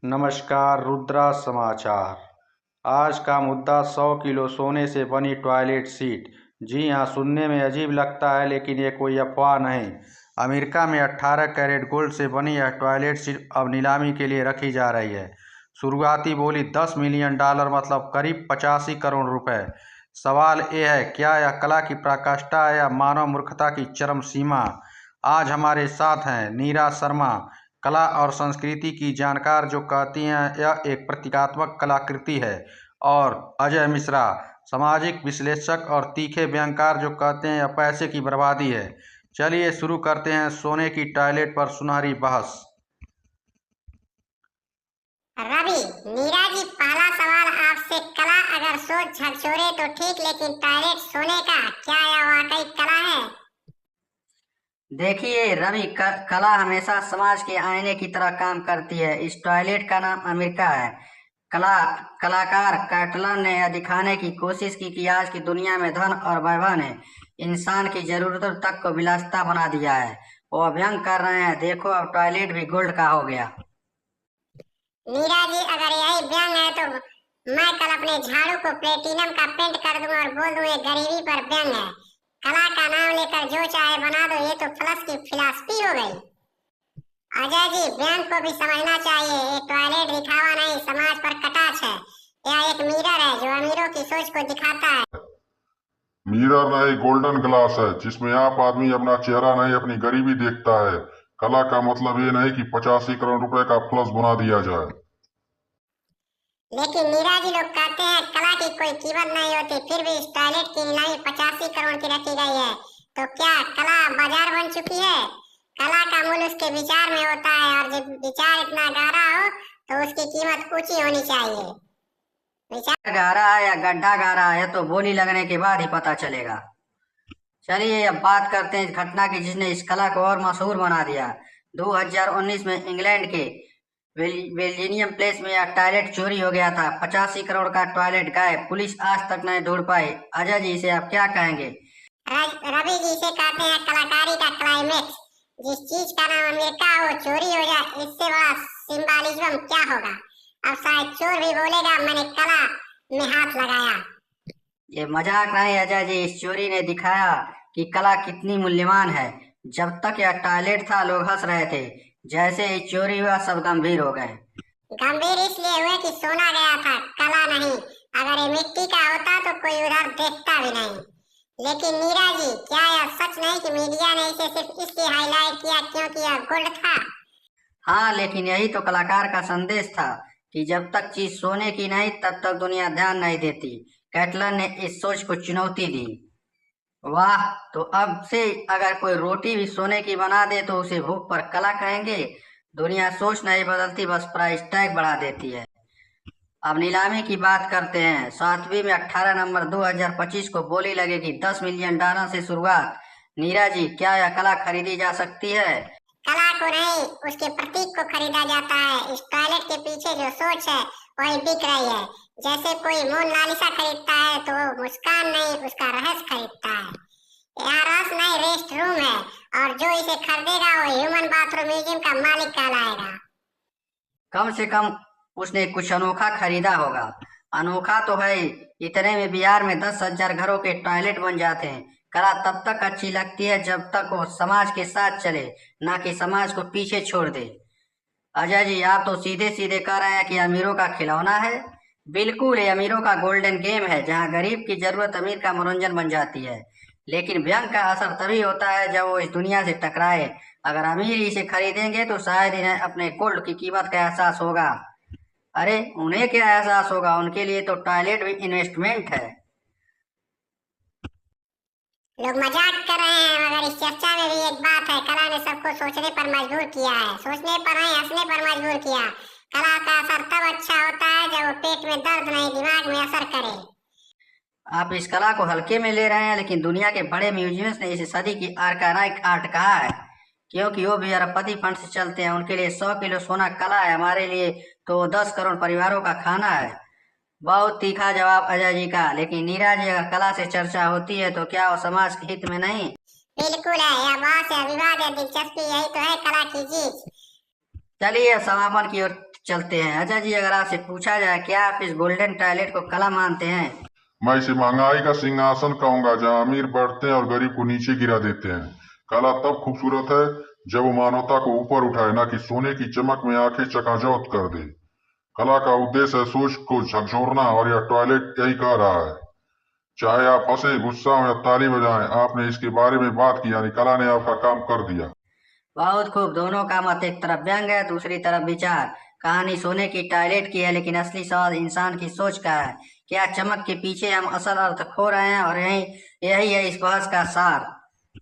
नमस्कार रुद्रा समाचार। आज का मुद्दा 100 किलो सोने से बनी टॉयलेट सीट। जी हाँ, सुनने में अजीब लगता है लेकिन ये कोई अफवाह नहीं। अमेरिका में 18 कैरेट गोल्ड से बनी यह टॉयलेट सीट अब नीलामी के लिए रखी जा रही है। शुरुआती बोली $10 मिलियन, मतलब करीब 85 करोड़ रुपए। सवाल ये है, क्या यह कला की पराकाष्ठा है या मानव मूर्खता की चरम सीमा? आज हमारे साथ हैं नीरा शर्मा, कला और संस्कृति की जानकार, जो कहती हैं यह एक प्रतीकात्मक कलाकृति है, और अजय मिश्रा, सामाजिक विश्लेषक और तीखे व्यंग्यकार, जो कहते हैं यह पैसे की बर्बादी है। चलिए शुरू करते हैं सोने की टॉयलेट पर सुनहरी बहस। रवि, नीरा जी, पहला सवाल आपसे, कला अगर सोच झकझोरे तो ठीक, लेकिन टॉयलेट सोने का, क्या यह वाकई कला है? देखिए रवि, कला हमेशा समाज के आईने की तरह काम करती है। इस टॉयलेट का नाम अमेरिका है। कलाकार कैटलन ने यह दिखाने की कोशिश की कि आज की दुनिया में धन और वैभव ने इंसान की जरूरतों तक को विलासिता बना दिया है। वो व्यंग कर रहे हैं, देखो अब टॉयलेट भी गोल्ड का हो गया। नीरा जी, अगर यही व्यंग है तो मैं कल अपने झाड़ू को प्लेटिनम का पेंट कर दूंगा और बोल दूं ये गरीबी पर व्यंग है। कला का नाम लेकर जो चाहे बना दो, ये तो फ्लश की फिलॉसफी हो गई। अजय जी, व्यंग को भी समझना चाहिए। ये टॉयलेट दिखावा नहीं, समाज पर कटाक्ष है। यह एक मिरर है जो अमीरों की सोच को दिखाता है। मिरर नहीं, गोल्डन ग्लास है जिसमें आप आदमी अपना चेहरा नहीं अपनी गरीबी देखता है। कला का मतलब ये नहीं कि 85 करोड़ रुपए का फ्लश बना दिया जाए। लेकिन नीरा जी, लोग कहते हैं कला की कोई कीमत नहीं होती, फिर भी इस टॉयलेट की नीलामी 85 करोड़ की रखी गई है। तो क्या कला बाजार बन चुकी है? कला का मूल्य उसके विचार में होता है, और जब विचार इतना गहरा हो तो उसकी कीमत ऊंची होनी चाहिए। विचार गहरा है या गड्ढा गहरा है तो बोली लगने के बाद ही पता चलेगा। चलिए अब बात करते हैं इस घटना की जिसने इस कला को और मशहूर बना दिया। 2019 में इंग्लैंड के वेलिनियम प्लेस में यह टॉयलेट चोरी हो गया था। 85 करोड़ का टॉयलेट गायब, पुलिस आज तक नहीं ढूंढ पाई। अजय जी, इसे आप क्या कहेंगे? रवि जी, से कहते हैं कलाकारी का क्लाइमेक्स। जिस चीज का नाम अमेरिका वो चोरी हो जाए, इससे बड़ा सिंबॉलिज्म क्या होगा? अब शायद चोर भी बोलेगा मैंने कला में हाथ लगाया। ये मजाक नहीं अजय जी, इस चोरी ने दिखाया कि कला कितनी मूल्यवान है। जब तक यह टॉयलेट था लोग हंस रहे थे, जैसे ही चोरी हुआ सब गंभीर हो गए। गंभीर इसलिए हुए कि सोना गया था, कला नहीं। अगर ये मिट्टी का होता तो कोई उधर देखता भी नहीं। लेकिन नीरा जी, क्या यह सच नहीं कि मीडिया ने इसे सिर्फ इसलिए हाईलाइट किया क्योंकि यह गोल्ड था? हाँ, लेकिन यही तो कलाकार का संदेश था कि जब तक चीज सोने की नहीं तब तक दुनिया ध्यान नहीं देती। कैटलन ने इस सोच को चुनौती दी। वाह, तो अब से अगर कोई रोटी भी सोने की बना दे तो उसे भूख पर कला कहेंगे। दुनिया सोच नहीं बदलती, बस प्राइस टैग बढ़ा देती है। अब नीलामी की बात करते हैं। सातवीं में 18 नवंबर 2025 को बोली लगेगी $10 मिलियन से शुरुआत। नीरा जी, क्या यह कला खरीदी जा सकती है? कला को नहीं, उसके प्रतीक को खरीदा जाता है। इस टॉयलेट के पीछे जो सोच है वही बिक रही है। जैसे कोई मोनालिसा खरीदता है तो वो मुस्कान नहीं, उसका रहस्य खरीदता है। यहाँ रस नहीं, रेस्ट रूम है, और जो इसे खरीदेगा वो ह्यूमन बाथरूम म्यूजियम का मालिक कहलाएगा। कम से कम उसने कुछ अनोखा खरीदा होगा। अनोखा तो है, इतने में बिहार में 10,000 घरों के टॉयलेट बन जाते हैं। कला तब तक अच्छी लगती है जब तक वो समाज के साथ चले, ना कि समाज को पीछे छोड़ दे। अजय जी, आप तो सीधे सीधे कह रहे हैं कि अमीरों का खिलौना है। बिल्कुल, ये अमीरों का गोल्डन गेम है जहां गरीब की जरूरत अमीर का मनोरंजन बन जाती है। लेकिन व्यंग का असर तभी होता है जब वो इस दुनिया से टकराए। अगर अमीर इसे खरीदेंगे तो शायद इन्हें अपने गोल्ड की कीमत का एहसास होगा। अरे उन्हें क्या एहसास होगा, उनके लिए तो टॉयलेट भी इन्वेस्टमेंट है। लोग मजाक कर रहे हैं, मगर इस चर्चा में भी एक बात है, कला ने सबको सोचने पर मजबूर किया है। सोचने पर नहीं, हंसने पर मजबूर किया। कला का असर तब अच्छा होता है जब वो पेट में दर्द नहीं, दिमाग में असर करे। आप इस कला को हल्के में ले रहे हैं, लेकिन दुनिया के बड़े म्यूजियम्स ने इसे सदी की आर्काइक आर्ट कहा है, क्योंकि वो भी अरबपति फंड से चलते हैं। उनके लिए 100 किलो सोना कला है, हमारे लिए तो 10 करोड़ परिवारों का खाना है। बहुत तीखा जवाब अजय जी का। लेकिन नीरा जी, अगर कला से चर्चा होती है तो क्या वो समाज के हित में नहीं? बिल्कुल है, यह बहस है, विवाद है, दिलचस्पी, यही तो है कला की चीज। चलिए समापन की ओर चलते हैं। अजय जी, अगर आपसे पूछा जाए क्या आप इस गोल्डन टॉयलेट को कला मानते हैं? मैं इसे महंगाई का सिंहासन कहूंगा, जहां अमीर बढ़ते हैं और गरीब को नीचे गिरा देते हैं। कला तब खूबसूरत है जब वो मानवता को ऊपर उठाए, ना कि सोने की चमक में आंखें चकाचौंध कर दे। कला का उद्देश्य है सोच को झकझोरना, और यह टॉयलेट यही कह रहा है। चाहे आप हंसे, गुस्सा हो या ताली बजाएं, आपने इसके बारे में बात की, यानी कला ने आपका काम कर दिया। बहुत खूब। दोनों का मत, एक तरफ व्यंग है, दूसरी तरफ विचार। कहानी सोने की टॉयलेट की है, लेकिन असली सवाल इंसान की सोच का है। क्या चमक के पीछे हम असल अर्थ खो रहे हैं? और यही यही है इस बहस का सार।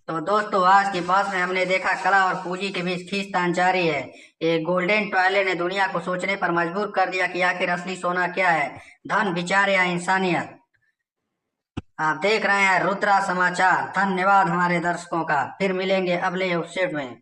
तो दोस्तों, आज की बहस में हमने देखा कला और पूंजी के बीच खींचतान जारी है। ये गोल्डन टॉयलेट ने दुनिया को सोचने पर मजबूर कर दिया कि आखिर असली सोना क्या है, धन, विचार या इंसानियत। आप देख रहे हैं रुद्रा समाचार। धन्यवाद हमारे दर्शकों का। फिर मिलेंगे अगले एपिसोड में।